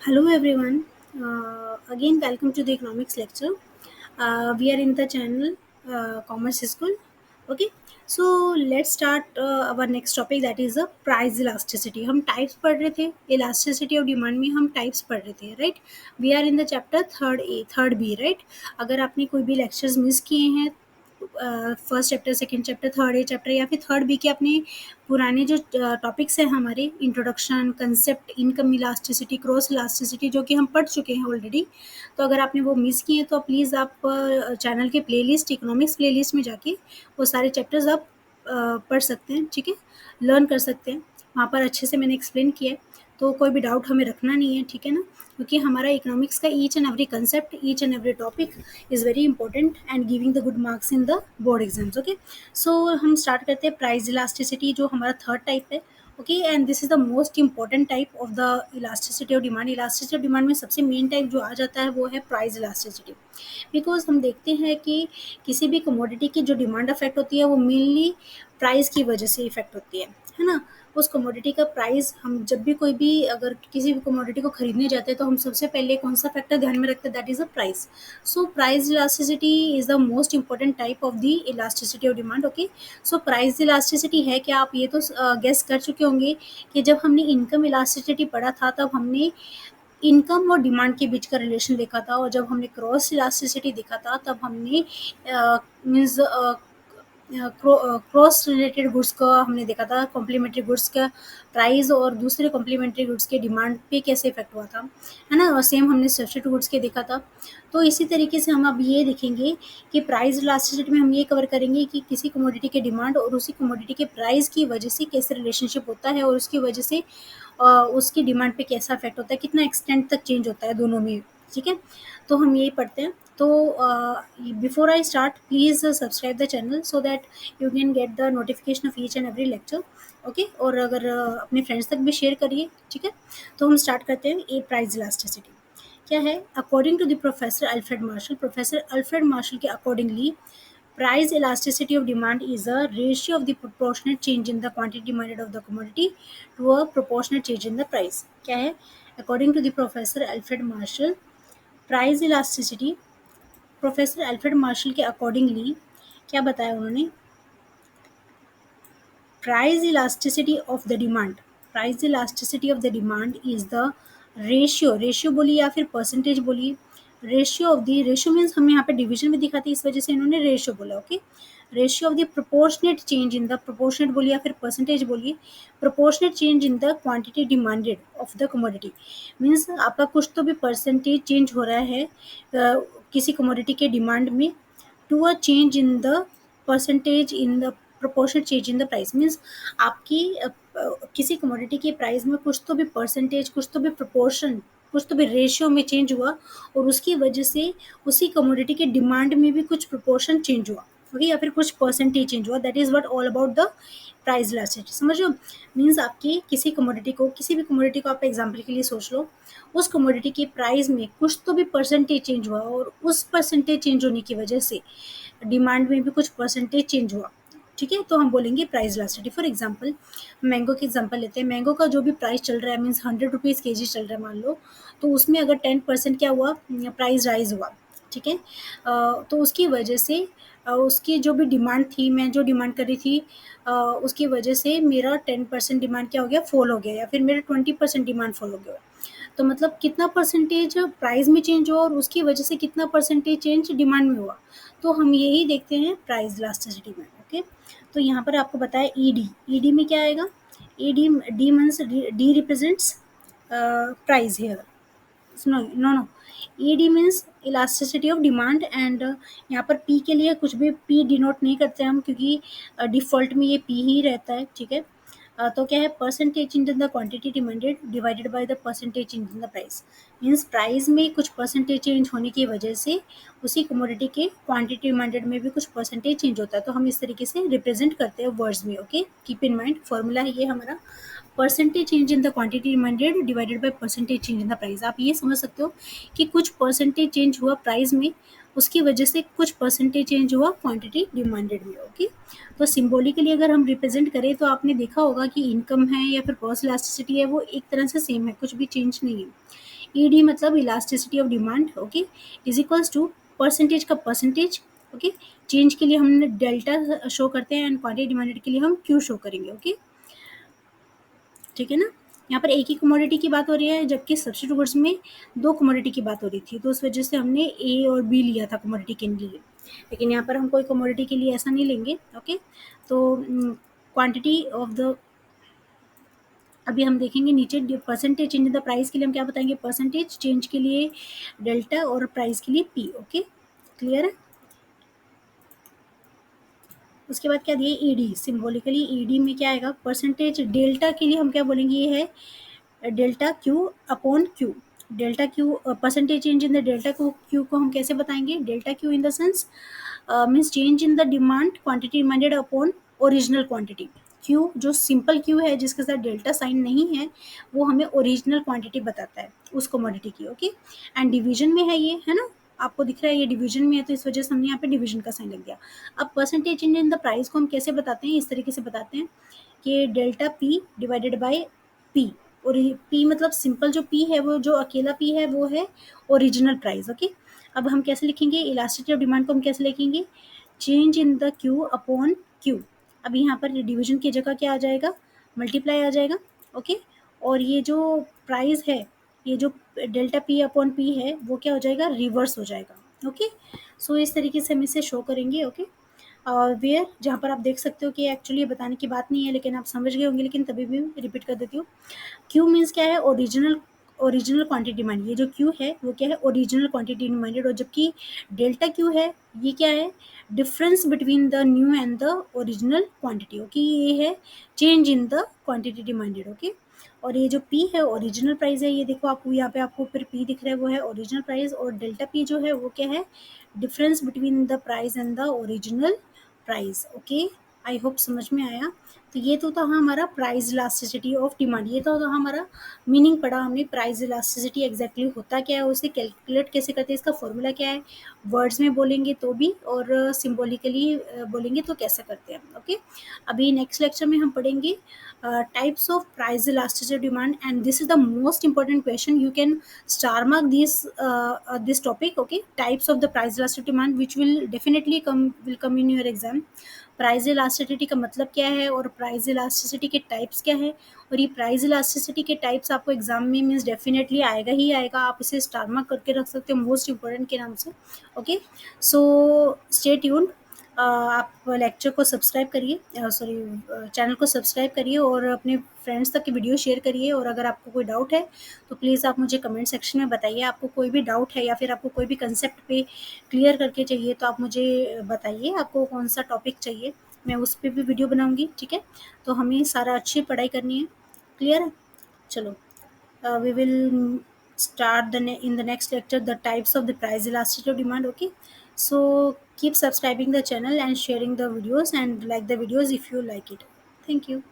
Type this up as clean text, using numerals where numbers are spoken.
Hello everyone. Again, welcome to the economics lecture. We are in the channel Commerce School. Okay, so let's start our next topic, that is the price elasticity. हम types पढ़ रहे थे, elasticity of demand में हम types पढ़ रहे थे, right? We are in the chapter third A, third B, right? अगर आपने कोई भी lectures miss किए हैं, first chapter, second chapter, third A chapter या फिर थर्ड बी के अपने पुराने जो टॉपिक्स हैं हमारे, introduction, concept, income elasticity, cross elasticity, जो कि हम पढ़ चुके हैं ऑलरेडी, तो अगर आपने वो मिस किए तो प्लीज़ आप चैनल के प्लेलिस्ट, इकोनॉमिक्स प्लेलिस्ट में जाके वो सारे चैप्टर्स आप पढ़ सकते हैं, ठीक है, लर्न कर सकते हैं। वहाँ पर अच्छे से मैंने एक्सप्लेन किया है, तो कोई भी डाउट हमें रखना नहीं है, ठीक है ना, क्योंकि हमारा इकोनॉमिक्स का each and every concept, each and every topic is very important and giving the good marks in the board exams. Okay, so हम स्टार्ट करते हैं प्राइस इलास्टिसिटी, जो हमारा थर्ड टाइप है। Okay, and this is the most important type of the elasticity of demand. Elasticity of demand में सबसे main type जो आ जाता है वो है प्राइस इलास्टिसिटी। बिकॉज हम देखते हैं कि किसी भी कमोडिटी की जो डिमांड अफेक्ट होती है वो मेनली प्राइस की वजह से इफेक्ट होती है ना। उस कमोडिटी का प्राइस, हम जब भी कोई भी अगर किसी भी कमोडिटी को खरीदने जाते हैं तो हम सबसे पहले कौन सा फैक्टर ध्यान में रखते हैं, that is the price. So price elasticity is the most important type of the elasticity of demand. Okay, so price elasticity है क्या, आप ये तो गेस कर चुके होंगे कि जब हमने इनकम इलास्टिसिटी पढ़ा था तब हमने इनकम और डिमांड के बीच का रिलेशन देखा था, और जब हमने क्रॉस इलास्टिसिटी देखा था तब हमने मीन्स क्रॉस रिलेटेड गुड्स का हमने देखा था, कॉम्प्लीमेंट्री गुड्स का प्राइस और दूसरे कॉम्प्लीमेंट्री गुड्स के डिमांड पे कैसे इफेक्ट हुआ था, है ना। और सेम हमने सब्स्टिट्यूट गुड्स के देखा था। तो इसी तरीके से हम अब ये देखेंगे कि प्राइस इलास्टिसिटी में हम ये कवर करेंगे कि किसी कमोडिटी के डिमांड और उसी कमोडिटी के प्राइस की वजह से कैसे रिलेशनशिप होता है, और उसकी वजह से उसकी डिमांड पे कैसा इफेक्ट होता है, कितना एक्सटेंट तक चेंज होता है दोनों में, ठीक है। तो हम यही पढ़ते हैं। तो before I start, please subscribe the channel so that you can get the notification of each and every lecture. Okay, और अगर अपने फ्रेंड्स तक भी शेयर करिए, ठीक है। तो हम स्टार्ट करते हैं। ए प्राइस इलास्टिसिटी क्या है? According to the professor Alfred Marshall के accordingly, price elasticity of demand is a ratio of the proportionate change in the quantity demanded of the commodity to a proportionate change in the price। क्या है? According to the professor Alfred Marshall, price elasticity, professor Alfred Marshall के accordingly क्या बताया उन्होंने? Price elasticity of the demand, price elasticity of the demand is the ratio बोलिए या फिर percentage बोलिए, ratio of the, ratio means हम यहाँ पे डिवीजन में दिखाते हैं, इस वजह से इन्होंने रेशियो बोला। Okay, ratio of the proportionate change in the, proportionate बोलिए या फिर परसेंटेज बोलिए, proportionate change in the quantity demanded of the commodity. Means आपका कुछ तो भी परसेंटेज चेंज हो रहा है किसी कमोडिटी के डिमांड में, to a change in the percentage in the proportional change in the price. Means आपकी किसी कमोडिटी के प्राइस में कुछ तो भी परसेंटेज, कुछ तो भी प्रोपोर्शन, कुछ तो भी रेशियो में चेंज हुआ, और उसकी वजह से उसी कमोडिटी के डिमांड में भी कुछ प्रोपोर्शन चेंज हुआ, ओके, या फिर कुछ परसेंटेज चेंज हुआ। That is what all about the price elasticity. समझ लो, मीन्स आपकी किसी कमोडिटी को, किसी भी कमोडिटी को आप एग्जाम्पल के लिए सोच लो, उस कमोडिटी के प्राइस में कुछ तो भी परसेंटेज चेंज हुआ, और उस परसेंटेज चेंज होने की वजह से डिमांड में भी कुछ परसेंटेज चेंज हुआ, ठीक है। तो हम बोलेंगे price elasticity. For example, mango की एग्जांपल लेते हैं। मैंगो का जो भी प्राइस चल रहा है, मीन्स 100 रुपीज़ के जी चल रहा है मान लो, तो उसमें अगर 10% क्या हुआ, प्राइस राइज हुआ, ठीक है। तो उसकी वजह से उसकी जो भी डिमांड थी, मैं जो डिमांड कर रही थी, उसकी वजह से मेरा 10% डिमांड क्या हो गया, फॉल हो गया, या फिर मेरा 20% डिमांड फॉल हो गया। तो मतलब कितना परसेंटेज प्राइस में चेंज हुआ और उसकी वजह से कितना परसेंटेज चेंज डिमांड में हुआ, तो हम यही देखते हैं प्राइस इलास्टिसिटी में। ओके, तो यहाँ पर आपको बताया ईडी में क्या आएगा, ED, D means, D represents price here, no, ED means elasticity of demand, and यहाँ पर पी के लिए कुछ भी पी डिनोट नहीं करते हम, क्योंकि डिफ़ॉल्ट में ये पी ही रहता है, ठीक है। तो क्या है, percentage in the quantity demanded divided by the percentage in the price. Means price में कुछ परसेंटेज चेंज होने की वजह से उसी कमोडिटी के क्वांटिटी डिमांडेड में भी कुछ परसेंटेज चेंज होता है, तो हम इस तरीके से रिप्रेजेंट करते हैं वर्ड्स में। Okay, keep in mind, formula है ये हमारा, percentage change in the quantity demanded divided by percentage change in the price. आप ये समझ सकते हो कि कुछ परसेंटेज चेंज हुआ प्राइस में, उसकी वजह से कुछ परसेंटेज चेंज हुआ क्वांटिटी डिमांडेड में। ओके, तो सिंबॉलिकली अगर हम रिप्रेजेंट करें तो आपने देखा होगा कि इनकम है या फिर कॉस्ट इलास्टिसिटी है वो एक तरह से सेम है, कुछ भी चेंज नहीं है। ईडी मतलब elasticity of demand, okay, is equals to percentage का परसेंटेज, ओके, चेंज के लिए हमने डेल्टा शो करते हैं एंड क्वांटिटी डिमांडेड के लिए हम क्यू शो करेंगे। ओके, ठीक है ना। यहाँ पर एक ही कमोडिटी की बात हो रही है जबकि सब्स्टिट्यूट गुड्स में दो कमोडिटी की बात हो रही थी, तो उस वजह से हमने ए और बी लिया था कमोडिटी के लिए, लेकिन यहाँ पर हम कोई कमोडिटी के लिए ऐसा नहीं लेंगे। ओके, तो क्वांटिटी ऑफ द, अभी हम देखेंगे नीचे percentage change in the price के लिए हम क्या बताएंगे, परसेंटेज चेंज के लिए डेल्टा और प्राइस के लिए पी। ओके, क्लियर है। उसके बाद क्या दिए, ईडी, सिंबॉलिकली ईडी में क्या आएगा, परसेंटेज डेल्टा के लिए हम क्या बोलेंगे, ये है delta Q upon Q. Delta Q percentage change in the delta Q को हम कैसे बताएंगे, delta Q in the sense means change in the demand quantity demanded upon original quantity. Q जो सिंपल क्यू है जिसके साथ डेल्टा साइन नहीं है वो हमें ओरिजिनल क्वांटिटी बताता है उस कमोडिटी की। ओके, एंड डिवीजन में है ये, है ना, आपको दिख रहा है ये डिवीजन में है तो इस वजह से हमने यहाँ पे डिवीजन का साइन लग दिया। अब percentage change in the price को हम कैसे बताते हैं, इस तरीके से बताते हैं कि delta P divided by P, और पी मतलब सिंपल जो पी है वो जो अकेला पी है वो है ओरिजिनल प्राइस। ओके, अब हम कैसे लिखेंगे, इलास्टिसिटी ऑफ डिमांड को हम कैसे लिखेंगे, change in the Q upon Q. अब यहाँ पर डिवीजन की जगह क्या आ जाएगा, मल्टीप्लाई आ जाएगा। ओके, और ये जो प्राइस है, ये जो डेल्टा पी अपॉन पी है वो क्या हो जाएगा, रिवर्स हो जाएगा। ओके, सो इस तरीके से हम इसे शो करेंगे। ओके, वेयर, जहाँ पर आप देख सकते हो कि एक्चुअली ये बताने की बात नहीं है लेकिन आप समझ गए होंगे, लेकिन तभी भी रिपीट कर देती हूँ। क्यू मीन्स क्या है, ओरिजिनल क्वांटिटी डिमांड, ये जो क्यू है वो क्या है, ओरिजिनल क्वांटिटी डिमांडेड, और जबकि डेल्टा क्यू है ये क्या है, difference between the new and the original quantity. Okay, ये है change in the quantity demanded. Okay, और ये जो पी है ओरिजिनल प्राइस है, ये देखो आपको यहाँ पे आपको फिर पी दिख रहा है वो है ओरिजिनल प्राइस, और डेल्टा पी जो है वो क्या है, difference between the price and the original price. Okay, I hope समझ में आया। तो ये तो था हमारा प्राइस इलास्टिसिटी ऑफ डिमांड, ये तो था हमारा मीनिंग पढ़ा हमने, प्राइस इलास्टिसिटी एग्जैक्टली होता क्या है, उसे कैलकुलेट कैसे करते हैं, इसका फॉर्मूला क्या है, वर्ड्स में बोलेंगे तो भी और सिम्बॉलिकली बोलेंगे तो कैसे करते हैं। ओके, अभी नेक्स्ट लेक्चर में हम पढ़ेंगे types of price elasticity demand, and this is the most important question, you can star mark this topic. Okay, types of the price elasticity demand which will definitely come in your exam. Price elasticity का मतलब क्या है और price elasticity के types क्या है, और ये प्राइस इलास्टिसिटी के टाइप्स आपको एग्जाम में मीन्स डेफिनेटली आएगा ही आएगा, आप इसे स्टार मार्क करके रख सकते हो मोस्ट इंपॉर्टेंट के नाम से। ओके, सो स्टे ट्यून्ड, आप लेक्चर को सब्सक्राइब करिए, सॉरी चैनल को सब्सक्राइब करिए और अपने फ्रेंड्स तक की वीडियो शेयर करिए, और अगर आपको कोई डाउट है तो प्लीज़ आप मुझे कमेंट सेक्शन में बताइए, आपको कोई भी डाउट है या फिर आपको कोई भी कंसेप्ट पे क्लियर करके चाहिए तो आप मुझे बताइए आपको कौन सा टॉपिक चाहिए, मैं उस पर भी वीडियो बनाऊंगी। ठीक है, तो हमें सारा अच्छी पढ़ाई करनी है, क्लियर है। चलो, we will start in the next lecture the types of the price elasticity of demand. Okay, so keep subscribing the channel and sharing the videos and like the videos if you like it. Thank you.